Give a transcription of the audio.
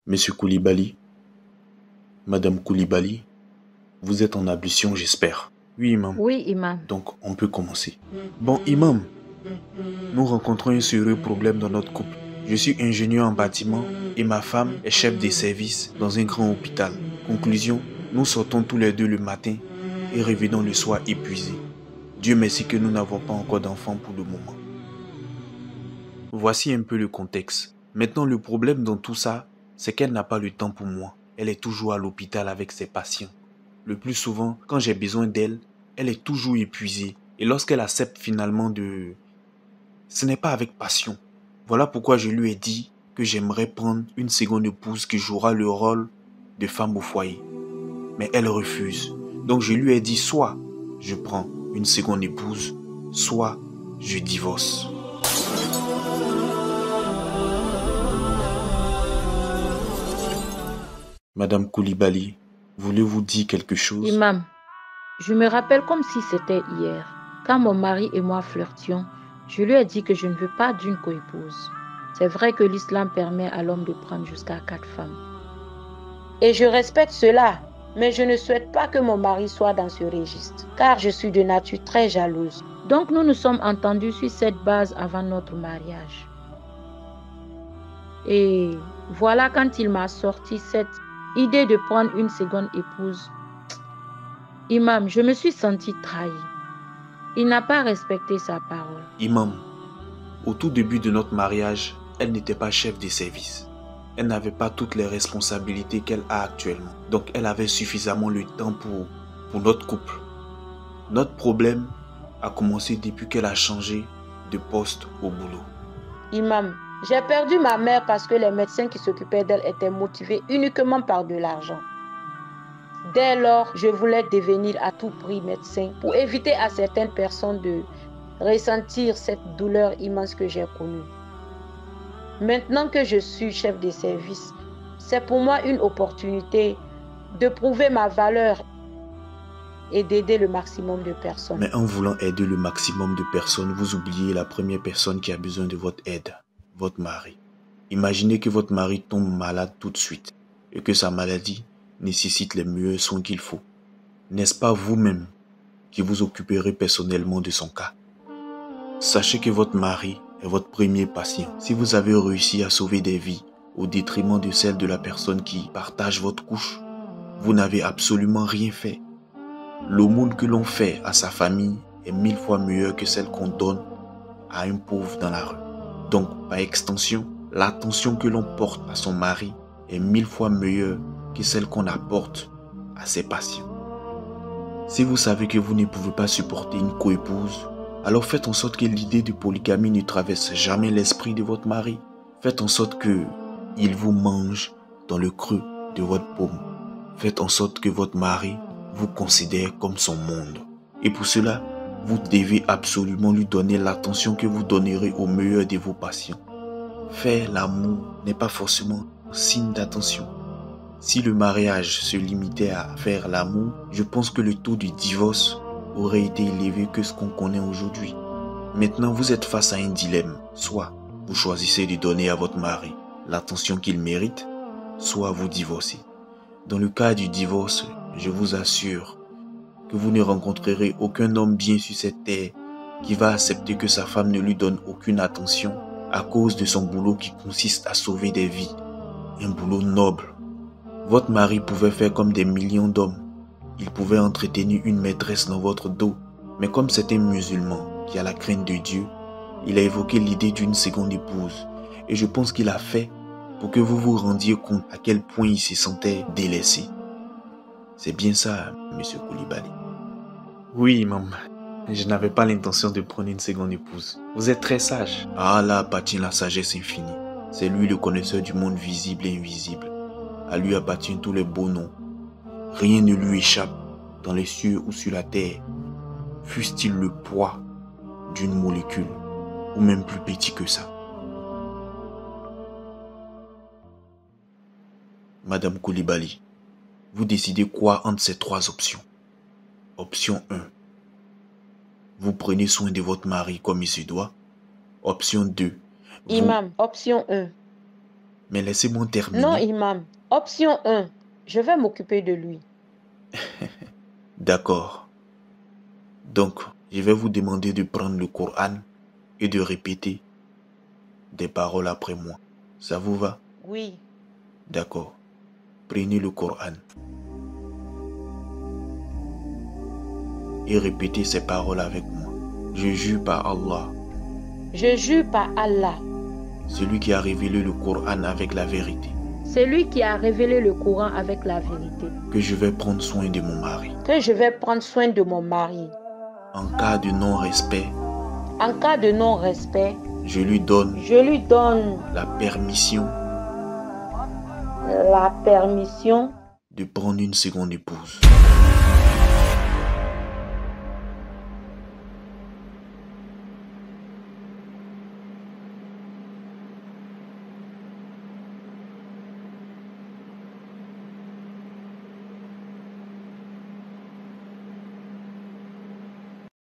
Monsieur Koulibaly, Madame Koulibaly, vous êtes en ablution, j'espère. Oui, imam. Oui, imam. Donc, on peut commencer. Bon, imam, nous rencontrons un sérieux problème dans notre couple. Je suis ingénieur en bâtiment et ma femme est chef des services dans un grand hôpital. Conclusion, nous sortons tous les deux le matin et revenons le soir épuisés. Dieu merci que nous n'avons pas encore d'enfants pour le moment. Voici un peu le contexte. Maintenant, le problème dans tout ça, c'est qu'elle n'a pas le temps pour moi. Elle est toujours à l'hôpital avec ses patients. Le plus souvent, quand j'ai besoin d'elle, elle est toujours épuisée. Et lorsqu'elle accepte finalement ce n'est pas avec passion. Voilà pourquoi je lui ai dit que j'aimerais prendre une seconde épouse qui jouera le rôle de femme au foyer. Mais elle refuse. Donc je lui ai dit soit je prends une seconde épouse, soit je divorce. Madame Koulibaly, voulez-vous dire quelque chose? Imam, je me rappelle comme si c'était hier. Quand mon mari et moi flirtions, je lui ai dit que je ne veux pas d'une coépouse. C'est vrai que l'islam permet à l'homme de prendre jusqu'à 4 femmes. Et je respecte cela, mais je ne souhaite pas que mon mari soit dans ce registre, car je suis de nature très jalouse. Donc nous nous sommes entendus sur cette base avant notre mariage. Et voilà quand il m'a sorti cette idée de prendre une seconde épouse. Imam, je me suis sentie trahie. Il n'a pas respecté sa parole. Imam, au tout début de notre mariage, elle n'était pas chef des services. Elle n'avait pas toutes les responsabilités qu'elle a actuellement. Donc elle avait suffisamment le temps pour notre couple. Notre problème a commencé depuis qu'elle a changé de poste au boulot. Imam, j'ai perdu ma mère parce que les médecins qui s'occupaient d'elle étaient motivés uniquement par de l'argent. Dès lors, je voulais devenir à tout prix médecin pour éviter à certaines personnes de ressentir cette douleur immense que j'ai connue. Maintenant que je suis chef de service, c'est pour moi une opportunité de prouver ma valeur et d'aider le maximum de personnes. Mais en voulant aider le maximum de personnes, vous oubliez la première personne qui a besoin de votre aide, votre mari. Imaginez que votre mari tombe malade tout de suite et que sa maladie nécessite les meilleurs soins qu'il faut. N'est-ce pas vous-même qui vous occuperez personnellement de son cas? Sachez que votre mari est votre premier patient. Si vous avez réussi à sauver des vies au détriment de celle de la personne qui partage votre couche, vous n'avez absolument rien fait. L'aumône que l'on fait à sa famille est 1000 fois meilleure que celle qu'on donne à un pauvre dans la rue. Donc, par extension, l'attention que l'on porte à son mari est 1000 fois meilleure que celle qu'on apporte à ses patients. Si vous savez que vous ne pouvez pas supporter une coépouse, alors faites en sorte que l'idée de polygamie ne traverse jamais l'esprit de votre mari. Faites en sorte qu'il vous mange dans le creux de votre paume. Faites en sorte que votre mari vous considère comme son monde. Et pour cela, vous devez absolument lui donner l'attention que vous donnerez au meilleur de vos patients. Faire l'amour n'est pas forcément signe d'attention. Si le mariage se limitait à faire l'amour, je pense que le taux de divorce aurait été élevé que ce qu'on connaît aujourd'hui. Maintenant, vous êtes face à un dilemme. Soit vous choisissez de donner à votre mari l'attention qu'il mérite, soit vous divorcez. Dans le cas du divorce, je vous assure que vous ne rencontrerez aucun homme bien sur cette terre qui va accepter que sa femme ne lui donne aucune attention à cause de son boulot qui consiste à sauver des vies. Un boulot noble. Votre mari pouvait faire comme des millions d'hommes. Il pouvait entretenir une maîtresse dans votre dos. Mais comme c'est un musulman qui a la crainte de Dieu, il a évoqué l'idée d'une seconde épouse. Et je pense qu'il a fait pour que vous vous rendiez compte à quel point il se sentait délaissé. C'est bien ça, monsieur Koulibaly. Oui, maman. Je n'avais pas l'intention de prendre une seconde épouse. Vous êtes très sage. Ah là appartient la sagesse infinie. C'est lui le connaisseur du monde visible et invisible. À lui appartiennent tous les beaux noms. Rien ne lui échappe dans les cieux ou sur la terre, fût-il le poids d'une molécule ou même plus petit que ça. Madame Koulibaly, vous décidez quoi entre ces trois options? Option 1. Vous prenez soin de votre mari comme il se doit. Option 2. Imam, option 1. Mais laissez-moi terminer. Non, imam. Option 1. Je vais m'occuper de lui. D'accord. Donc, je vais vous demander de prendre le Coran et de répéter des paroles après moi. Ça vous va? Oui. D'accord. Prenez le Coran et répétez ces paroles avec moi. Je jure par Allah, Je jure par Allah, celui qui a révélé le Coran avec la vérité, celui qui a révélé le Coran avec la vérité, que je vais prendre soin de mon mari. que je vais prendre soin de mon mari. En cas de non-respect, En cas de non-respect, je lui donne la permission de prendre une seconde épouse.